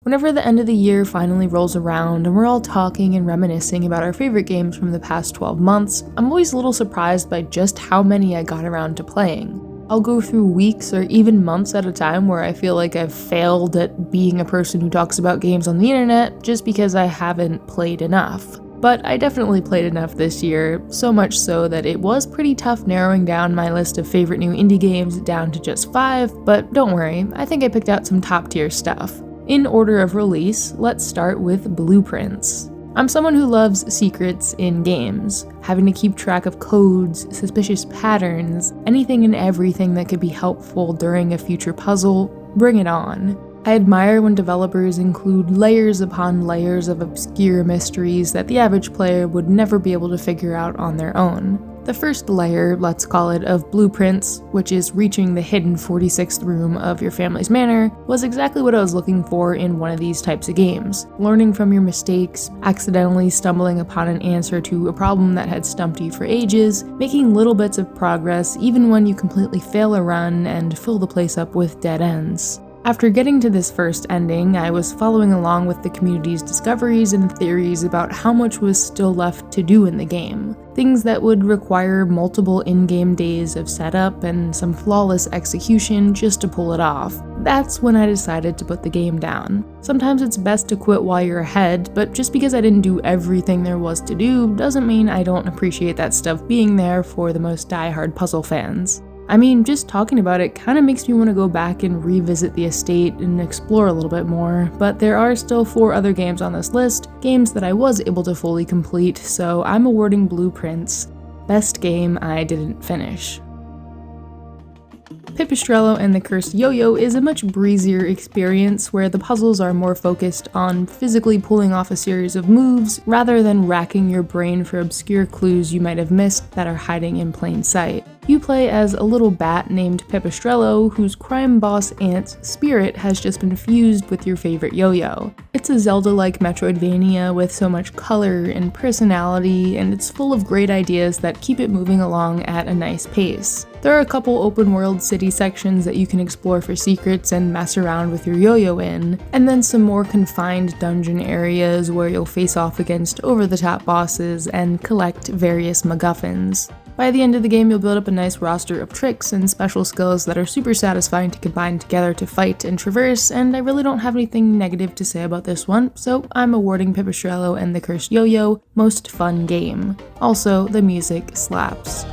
Whenever the end of the year finally rolls around and we're all talking and reminiscing about our favorite games from the past 12 months, I'm always a little surprised by just how many I got around to playing. I'll go through weeks or even months at a time where I feel like I've failed at being a person who talks about games on the internet just because I haven't played enough. But I definitely played enough this year, so much so that it was pretty tough narrowing down my list of favorite new indie games down to just 5, but don't worry, I think I picked out some top tier stuff. In order of release, let's start with Blueprints. I'm someone who loves secrets in games, having to keep track of codes, suspicious patterns, anything and everything that could be helpful during a future puzzle. Bring it on. I admire when developers include layers upon layers of obscure mysteries that the average player would never be able to figure out on their own. The first layer, let's call it, of Blueprints, which is reaching the hidden 46th room of your family's manor, was exactly what I was looking for in one of these types of games. Learning from your mistakes, accidentally stumbling upon an answer to a problem that had stumped you for ages, making little bits of progress even when you completely fail a run and fill the place up with dead ends. After getting to this first ending, I was following along with the community's discoveries and theories about how much was still left to do in the game. Things that would require multiple in-game days of setup and some flawless execution just to pull it off. That's when I decided to put the game down. Sometimes it's best to quit while you're ahead, but just because I didn't do everything there was to do doesn't mean I don't appreciate that stuff being there for the most die-hard puzzle fans. I mean, just talking about it kind of makes me want to go back and revisit the estate and explore a little bit more, but there are still 4 other games on this list, games that I was able to fully complete, so I'm awarding Blueprints Best Game I Didn't Finish. Pipistrello and the Cursed Yoyo is a much breezier experience where the puzzles are more focused on physically pulling off a series of moves rather than racking your brain for obscure clues you might have missed that are hiding in plain sight. You play as a little bat named Pipistrello whose crime boss aunt's spirit has just been fused with your favorite yo-yo. It's a Zelda-like Metroidvania with so much color and personality, and it's full of great ideas that keep it moving along at a nice pace. There are a couple open-world city sections that you can explore for secrets and mess around with your yo-yo in, and then some more confined dungeon areas where you'll face off against over-the-top bosses and collect various MacGuffins. By the end of the game, you'll build up a nice roster of tricks and special skills that are super satisfying to combine together to fight and traverse, and I really don't have anything negative to say about this one, so I'm awarding Pipistrello and the Cursed Yo-Yo Most Fun Game. Also, the music slaps.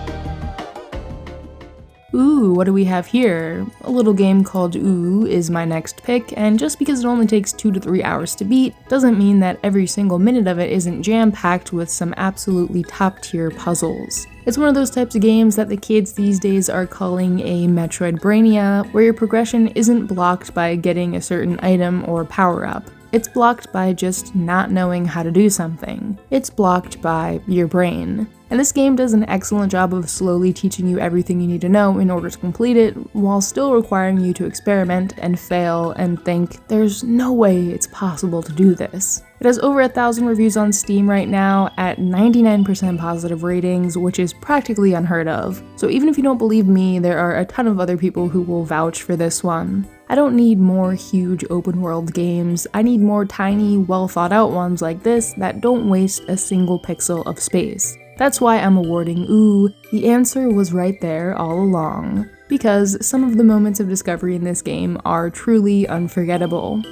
Ooh, what do we have here? A little game called Ooh is my next pick, and just because it only takes 2 to 3 hours to beat, doesn't mean that every single minute of it isn't jam-packed with some absolutely top-tier puzzles. It's one of those types of games that the kids these days are calling a Metroidvania, where your progression isn't blocked by getting a certain item or power-up. It's blocked by just not knowing how to do something. It's blocked by your brain. And this game does an excellent job of slowly teaching you everything you need to know in order to complete it, while still requiring you to experiment and fail and think, there's no way it's possible to do this. It has over 1,000 reviews on Steam right now at 99% positive ratings, which is practically unheard of. So even if you don't believe me, there are a ton of other people who will vouch for this one. I don't need more huge open world games, I need more tiny, well thought out ones like this that don't waste a single pixel of space. That's why I'm awarding Ooh. The answer was right there all along, because some of the moments of discovery in this game are truly unforgettable.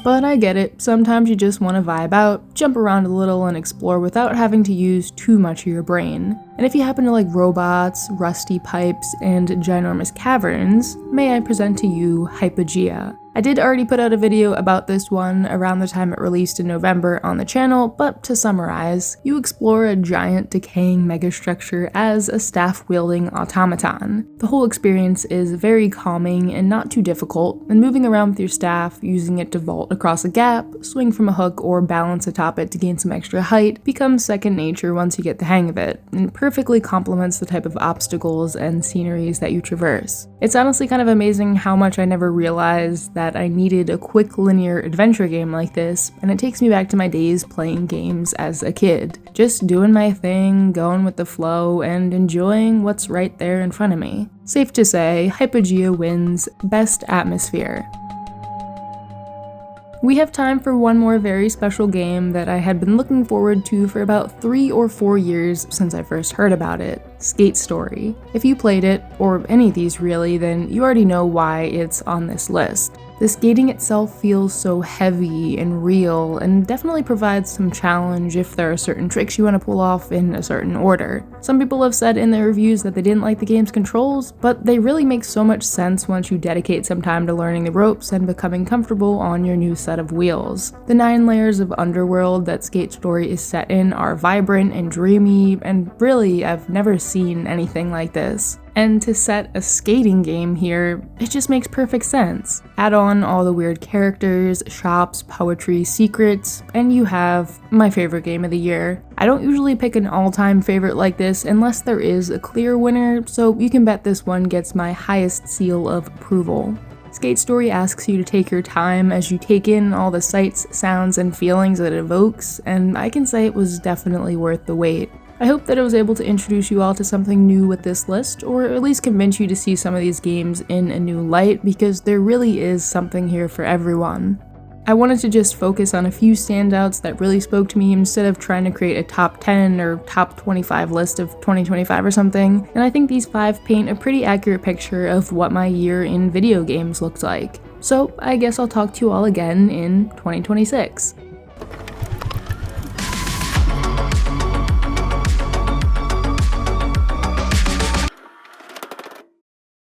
But I get it, sometimes you just want to vibe out, jump around a little and explore without having to use too much of your brain. And if you happen to like robots, rusty pipes, and ginormous caverns, may I present to you Hypogea. I did already put out a video about this one around the time it released in November on the channel, but to summarize, you explore a giant decaying megastructure as a staff-wielding automaton. The whole experience is very calming and not too difficult, and moving around with your staff, using it to vault across a gap, swing from a hook, or balance atop it to gain some extra height becomes second nature once you get the hang of it, and perfectly complements the type of obstacles and sceneries that you traverse. It's honestly kind of amazing how much I never realized that I needed a quick linear adventure game like this, and it takes me back to my days playing games as a kid. Just doing my thing, going with the flow, and enjoying what's right there in front of me. Safe to say, Hypogea wins Best Atmosphere. We have time for one more very special game that I had been looking forward to for about 3 or 4 years since I first heard about it, Skate Story. If you played it, or any of these really, then you already know why it's on this list. The skating itself feels so heavy and real, and definitely provides some challenge if there are certain tricks you want to pull off in a certain order. Some people have said in their reviews that they didn't like the game's controls, but they really make so much sense once you dedicate some time to learning the ropes and becoming comfortable on your new set of wheels. The 9 layers of underworld that Skate Story is set in are vibrant and dreamy, and really, I've never seen anything like this. And to set a skating game here, it just makes perfect sense. Add on all the weird characters, shops, poetry, secrets, and you have my favorite game of the year. I don't usually pick an all-time favorite like this unless there is a clear winner, so you can bet this one gets my highest seal of approval. Skate Story asks you to take your time as you take in all the sights, sounds, and feelings that it evokes, and I can say it was definitely worth the wait. I hope that I was able to introduce you all to something new with this list, or at least convince you to see some of these games in a new light, because there really is something here for everyone. I wanted to just focus on a few standouts that really spoke to me instead of trying to create a top 10 or top 25 list of 2025 or something, and I think these 5 paint a pretty accurate picture of what my year in video games looked like. So I guess I'll talk to you all again in 2026.